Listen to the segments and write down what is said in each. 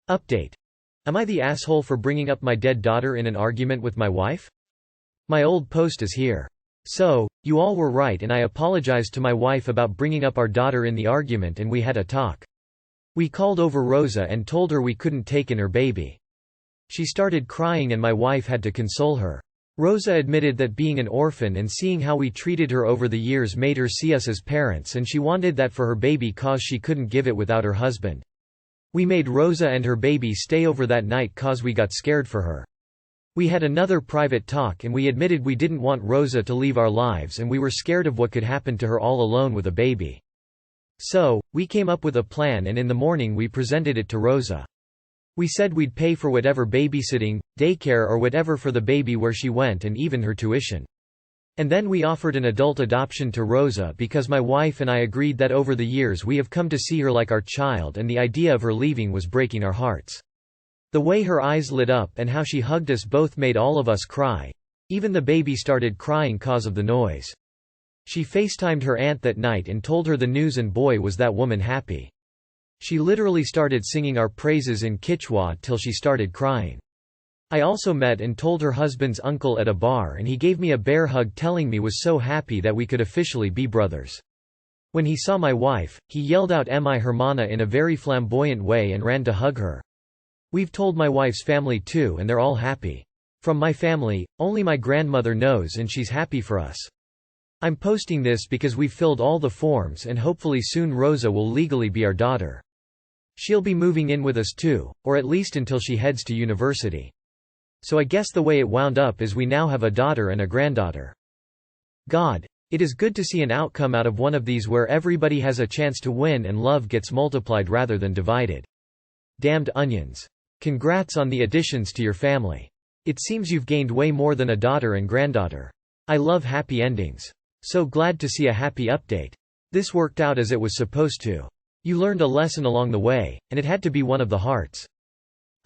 Update. Am I the asshole for bringing up my dead daughter in an argument with my wife? My old post is here. So, you all were right and I apologized to my wife about bringing up our daughter in the argument and we had a talk. We called over Rosa and told her we couldn't take in her baby. She started crying and my wife had to console her. Rosa admitted that being an orphan and seeing how we treated her over the years made her see us as parents and she wanted that for her baby cause she couldn't give it without her husband. We made Rosa and her baby stay over that night cause we got scared for her. We had another private talk and we admitted we didn't want Rosa to leave our lives and we were scared of what could happen to her all alone with a baby. So, we came up with a plan and in the morning we presented it to Rosa. We said we'd pay for whatever babysitting, daycare or whatever for the baby where she went and even her tuition. And then we offered an adult adoption to Rosa because my wife and I agreed that over the years we have come to see her like our child and the idea of her leaving was breaking our hearts. The way her eyes lit up and how she hugged us both made all of us cry. Even the baby started crying cause of the noise. She FaceTimed her aunt that night and told her the news and boy was that woman happy. She literally started singing our praises in Kichwa till she started crying. I also met and told her husband's uncle at a bar and he gave me a bear hug telling me was so happy that we could officially be brothers. When he saw my wife, he yelled out "Mi hermana" in a very flamboyant way and ran to hug her. We've told my wife's family too and they're all happy. From my family, only my grandmother knows and she's happy for us. I'm posting this because we've filled all the forms and hopefully soon Rosa will legally be our daughter. She'll be moving in with us too, or at least until she heads to university. So I guess the way it wound up is we now have a daughter and a granddaughter. God. It is good to see an outcome out of one of these where everybody has a chance to win and love gets multiplied rather than divided. Damned onions. Congrats on the additions to your family. It seems you've gained way more than a daughter and granddaughter. I love happy endings. So glad to see a happy update. This worked out as it was supposed to. You learned a lesson along the way, and it had to be one of the hearts.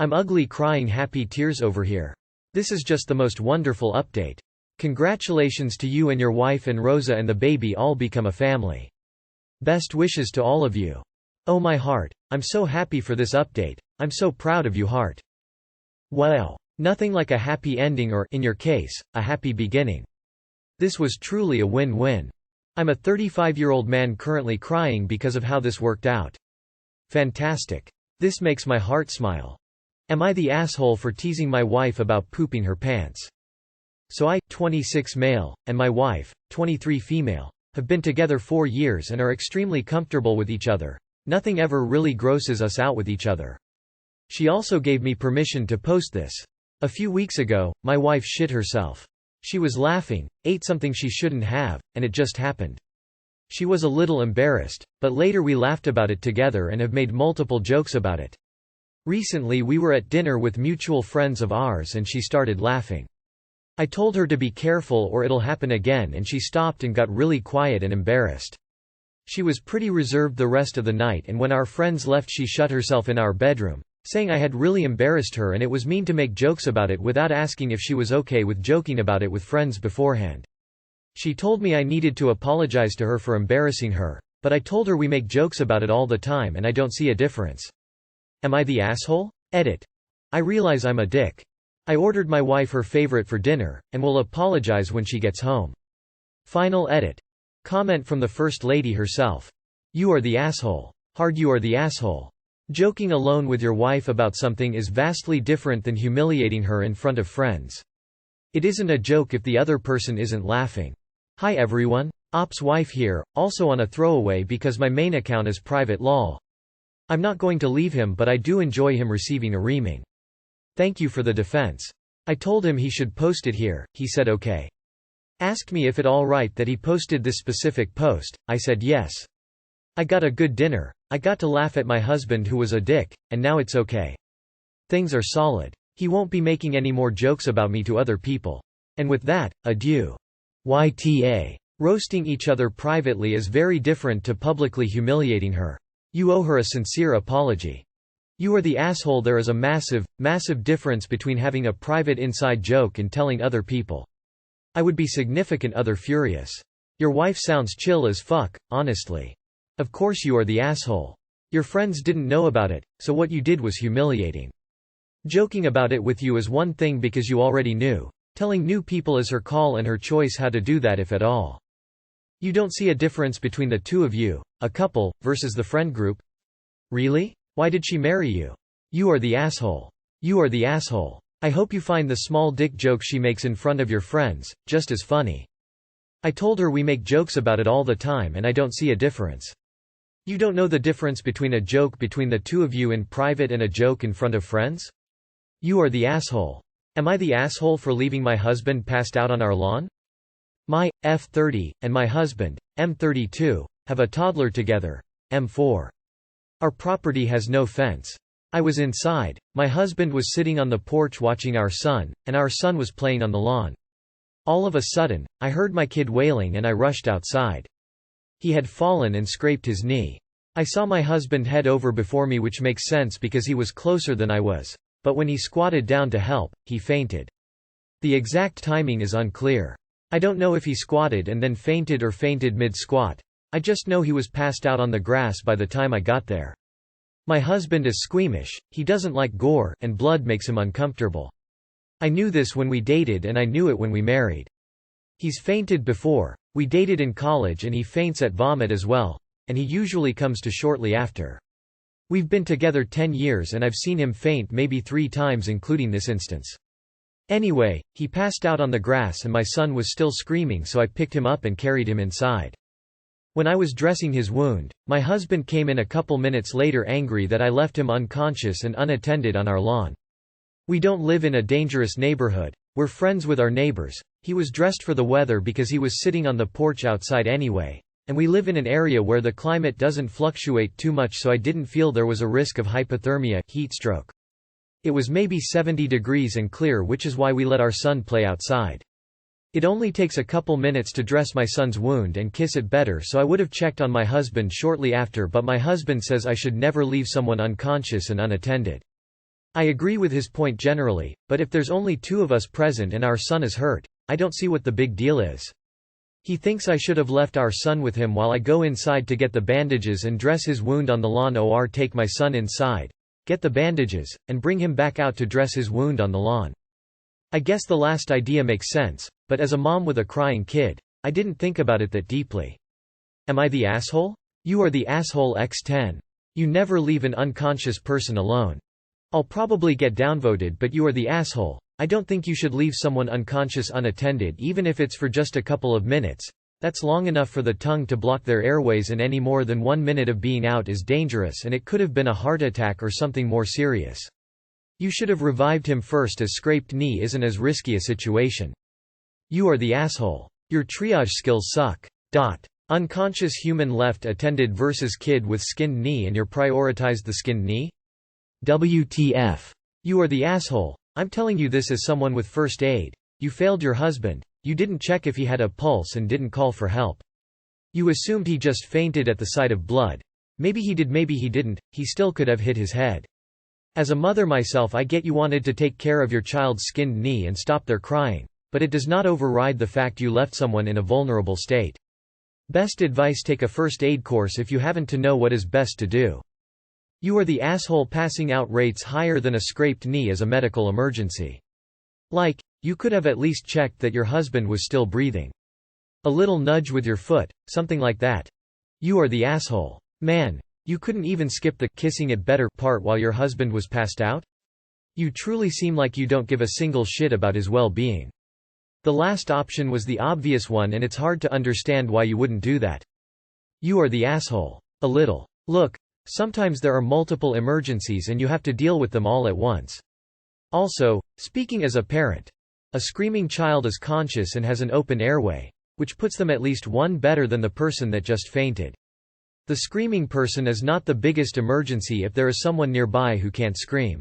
I'm ugly crying happy tears over here. This is just the most wonderful update. Congratulations to you and your wife and Rosa and the baby all become a family. Best wishes to all of you. Oh my heart. I'm so happy for this update. I'm so proud of you heart. Wow. Nothing like a happy ending or, in your case, a happy beginning. This was truly a win-win. I'm a 35-year-old man currently crying because of how this worked out. Fantastic. This makes my heart smile. Am I the asshole for teasing my wife about pooping her pants? So I, 26 male, and my wife, 23 female, have been together 4 years and are extremely comfortable with each other. Nothing ever really grosses us out with each other. She also gave me permission to post this. A few weeks ago, my wife shit herself. She was laughing, ate something she shouldn't have, and it just happened. She was a little embarrassed, but later we laughed about it together and have made multiple jokes about it. Recently we were at dinner with mutual friends of ours and she started laughing. I told her to be careful or it'll happen again and she stopped and got really quiet and embarrassed. She was pretty reserved the rest of the night and when our friends left she shut herself in our bedroom, saying I had really embarrassed her and it was mean to make jokes about it without asking if she was okay with joking about it with friends beforehand. She told me I needed to apologize to her for embarrassing her, but I told her we make jokes about it all the time and I don't see a difference. Am I the asshole? Edit. I realize I'm a dick. I ordered my wife her favorite for dinner, and will apologize when she gets home. Final edit. Comment from the First Lady herself. You are the asshole. Hard you are the asshole. Joking alone with your wife about something is vastly different than humiliating her in front of friends. It isn't a joke if the other person isn't laughing. Hi everyone. Ops wife here, also on a throwaway because my main account is private lol. I'm not going to leave him but I do enjoy him receiving a reaming. Thank you for the defense. I told him he should post it here, he said okay. Asked me if it alright that he posted this specific post, I said yes. I got a good dinner, I got to laugh at my husband who was a dick, and now it's okay. Things are solid. He won't be making any more jokes about me to other people. And with that, adieu. YTA. Roasting each other privately is very different to publicly humiliating her. You owe her a sincere apology. You are the asshole. There is a massive, massive difference between having a private inside joke and telling other people. I would be significant other furious. Your wife sounds chill as fuck, honestly. Of course you are the asshole. Your friends didn't know about it, so what you did was humiliating. Joking about it with you is one thing because you already knew. Telling new people is her call and her choice how to do that if at all. You don't see a difference between the two of you, a couple, versus the friend group? Really? Why did she marry you? You are the asshole. You are the asshole. I hope you find the small dick joke she makes in front of your friends just as funny. I told her we make jokes about it all the time and I don't see a difference. You don't know the difference between a joke between the two of you in private and a joke in front of friends? You are the asshole. Am I the asshole for leaving my husband passed out on our lawn? My F30 and my husband, M32, have a toddler together, M4. Our property has no fence. I was inside, my husband was sitting on the porch watching our son, and our son was playing on the lawn. All of a sudden, I heard my kid wailing and I rushed outside. He had fallen and scraped his knee. I saw my husband head over before me, which makes sense because he was closer than I was, but when he squatted down to help, he fainted. The exact timing is unclear. I don't know if he squatted and then fainted or fainted mid-squat. I just know he was passed out on the grass by the time I got there. My husband is squeamish, he doesn't like gore, and blood makes him uncomfortable. I knew this when we dated and I knew it when we married. He's fainted before. We dated in college and he faints at vomit as well, and he usually comes to shortly after. We've been together 10 years and I've seen him faint maybe 3 times including this instance. Anyway, he passed out on the grass and my son was still screaming, so I picked him up and carried him inside. When I was dressing his wound, my husband came in a couple minutes later angry that I left him unconscious and unattended on our lawn. We don't live in a dangerous neighborhood, we're friends with our neighbors. He was dressed for the weather because he was sitting on the porch outside anyway, and we live in an area where the climate doesn't fluctuate too much, so I didn't feel there was a risk of hypothermia, heat stroke. It was maybe 70 degrees and clear, which is why we let our son play outside. It only takes a couple minutes to dress my son's wound and kiss it better, so I would have checked on my husband shortly after, but my husband says I should never leave someone unconscious and unattended. I agree with his point generally, but if there's only 2 of us present and our son is hurt, I don't see what the big deal is. He thinks I should have left our son with him while I go inside to get the bandages and dress his wound on the lawn, or take my son inside, get the bandages, and bring him back out to dress his wound on the lawn. I guess the last idea makes sense, but as a mom with a crying kid, I didn't think about it that deeply. Am I the asshole? You are the asshole x10. You never leave an unconscious person alone. I'll probably get downvoted, but you are the asshole. I don't think you should leave someone unconscious unattended, even if it's for just a couple of minutes. That's long enough for the tongue to block their airways, and any more than 1 minute of being out is dangerous, and it could have been a heart attack or something more serious. You should have revived him first, as scraped knee isn't as risky a situation. You are the asshole. Your triage skills suck. Unconscious human left attended versus kid with skinned knee, and you're prioritized the skinned knee? WTF. You are the asshole. I'm telling you this as someone with first aid. You failed your husband. You didn't check if he had a pulse and didn't call for help. You assumed he just fainted at the sight of blood. Maybe he did, maybe he didn't, he still could have hit his head. As a mother myself, I get you wanted to take care of your child's skinned knee and stop their crying, but it does not override the fact you left someone in a vulnerable state. Best advice: take a first aid course if you haven't, to know what is best to do. You are the asshole. Passing out rates higher than a scraped knee as a medical emergency. Like, you could have at least checked that your husband was still breathing. A little nudge with your foot, something like that. You are the asshole. Man, you couldn't even skip the kissing it better part while your husband was passed out? You truly seem like you don't give a single shit about his well-being. The last option was the obvious one, and it's hard to understand why you wouldn't do that. You are the asshole. A little. Look, sometimes there are multiple emergencies and you have to deal with them all at once. Also, speaking as a parent, a screaming child is conscious and has an open airway, which puts them at least one better than the person that just fainted. The screaming person is not the biggest emergency if there is someone nearby who can't scream.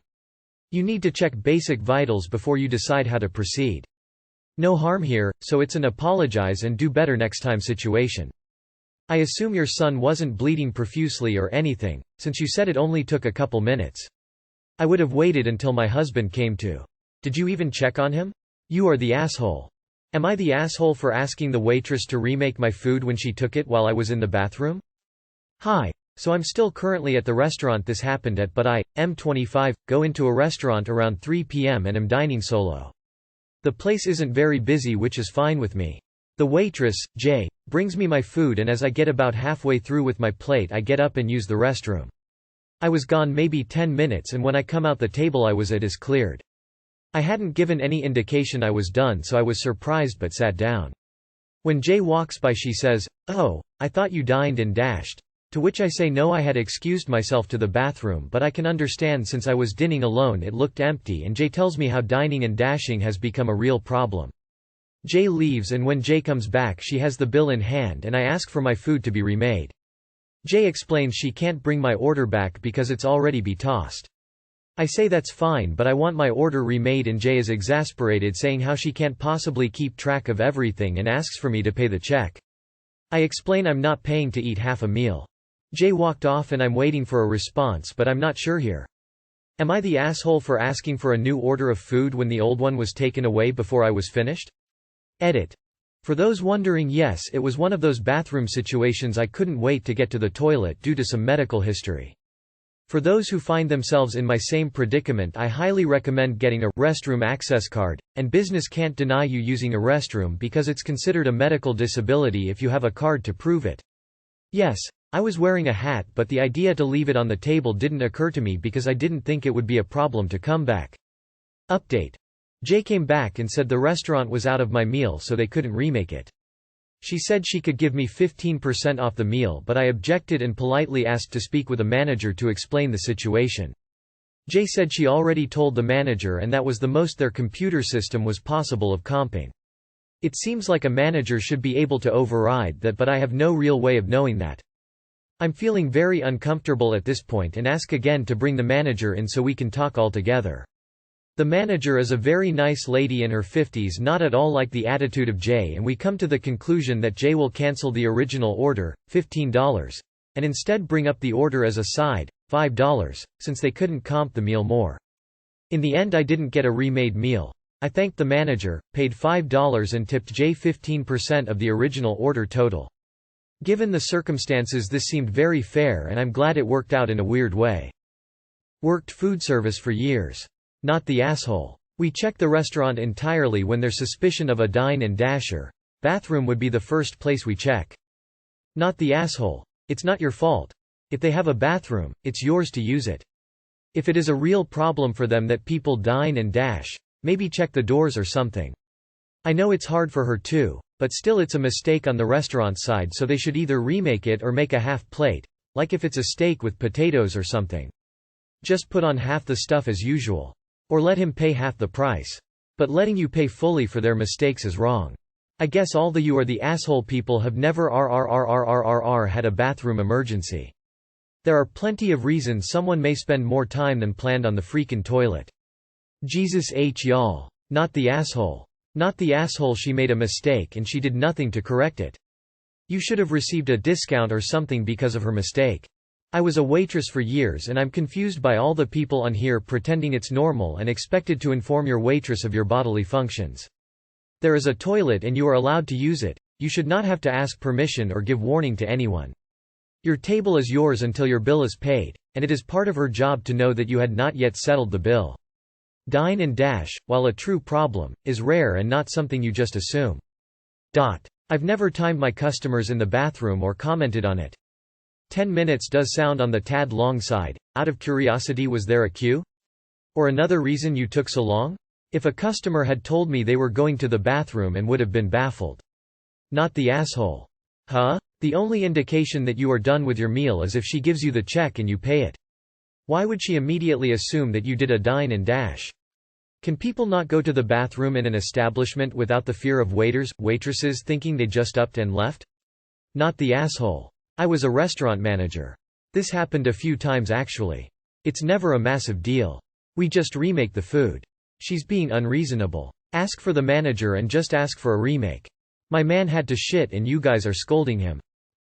You need to check basic vitals before you decide how to proceed. No harm here, so it's an apologize and do better next time situation. I assume your son wasn't bleeding profusely or anything, since you said it only took a couple minutes. I would have waited until my husband came to. Did you even check on him? You are the asshole. Am I the asshole for asking the waitress to remake my food when she took it while I was in the bathroom? Hi, So I'm still currently at the restaurant this happened at, but I, am 25, go into a restaurant around 3 p.m. and am dining solo. The place isn't very busy, which is fine with me. The waitress, J, brings me my food, and as I get about halfway through with my plate I get up and use the restroom. I was gone maybe 10 minutes, and when I come out the table I was at is cleared. I hadn't given any indication I was done, so I was surprised but sat down. When J walks by she says, "Oh, I thought you dined and dashed." To which I say no, I had excused myself to the bathroom, but I can understand since I was dining alone it looked empty, and J tells me how dining and dashing has become a real problem. J leaves, and when J comes back she has the bill in hand and I ask for my food to be remade. J explains she can't bring my order back because it's already be tossed. I say that's fine, but I want my order remade, and J is exasperated, saying how she can't possibly keep track of everything and asks for me to pay the check. I explain I'm not paying to eat half a meal. J walked off and I'm waiting for a response, but I'm not sure here. Am I the asshole for asking for a new order of food when the old one was taken away before I was finished? Edit. For those wondering, yes, it was one of those bathroom situations I couldn't wait to get to the toilet due to some medical history. For those who find themselves in my same predicament, I highly recommend getting a restroom access card, and business can't deny you using a restroom because it's considered a medical disability if you have a card to prove it. Yes, I was wearing a hat, but the idea to leave it on the table didn't occur to me because I didn't think it would be a problem to come back. Update. J came back and said the restaurant was out of my meal so they couldn't remake it. She said she could give me 15% off the meal, but I objected and politely asked to speak with a manager to explain the situation. J said she already told the manager and that was the most their computer system was possible of comping. It seems like a manager should be able to override that, but I have no real way of knowing that. I'm feeling very uncomfortable at this point and ask again to bring the manager in so we can talk all together. The manager is a very nice lady in her 50s, not at all like the attitude of J, and we come to the conclusion that J will cancel the original order, $15, and instead bring up the order as a side, $5, since they couldn't comp the meal more. In the end I didn't get a remade meal. I thanked the manager, paid $5 and tipped J 15% of the original order total. Given the circumstances this seemed very fair and I'm glad it worked out in a weird way. Worked food service for years. Not the asshole. We check the restaurant entirely when there's suspicion of a dine and dasher. Bathroom would be the first place we check. Not the asshole. It's not your fault. If they have a bathroom, it's yours to use it. If it is a real problem for them that people dine and dash, maybe check the doors or something. I know it's hard for her too, but still it's a mistake on the restaurant side, so they should either remake it or make a half plate, like if it's a steak with potatoes or something. Just put on half the stuff as usual. Or let him pay half the price. But letting you pay fully for their mistakes is wrong. I guess all the you are the asshole people have never had a bathroom emergency. There are plenty of reasons someone may spend more time than planned on the freakin' toilet. Jesus H y'all. Not the asshole. Not the asshole, she made a mistake and she did nothing to correct it. You should have received a discount or something because of her mistake. I was a waitress for years and I'm confused by all the people on here pretending it's normal and expected to inform your waitress of your bodily functions. There is a toilet and you are allowed to use it. You should not have to ask permission or give warning to anyone. Your table is yours until your bill is paid, and it is part of her job to know that you had not yet settled the bill. Dine and dash, while a true problem, is rare and not something you just assume. I've never timed my customers in the bathroom or commented on it. 10 minutes does sound on the tad long side. Out of curiosity, was there a queue? Or another reason you took so long? If a customer had told me they were going to the bathroom and would have been baffled. Not the asshole. Huh? The only indication that you are done with your meal is if she gives you the check and you pay it. Why would she immediately assume that you did a dine and dash? Can people not go to the bathroom in an establishment without the fear of waiters, waitresses thinking they just upped and left? Not the asshole. I was a restaurant manager. This happened a few times actually. It's never a massive deal. We just remake the food. She's being unreasonable. Ask for the manager and just ask for a remake. My man had to shit and you guys are scolding him.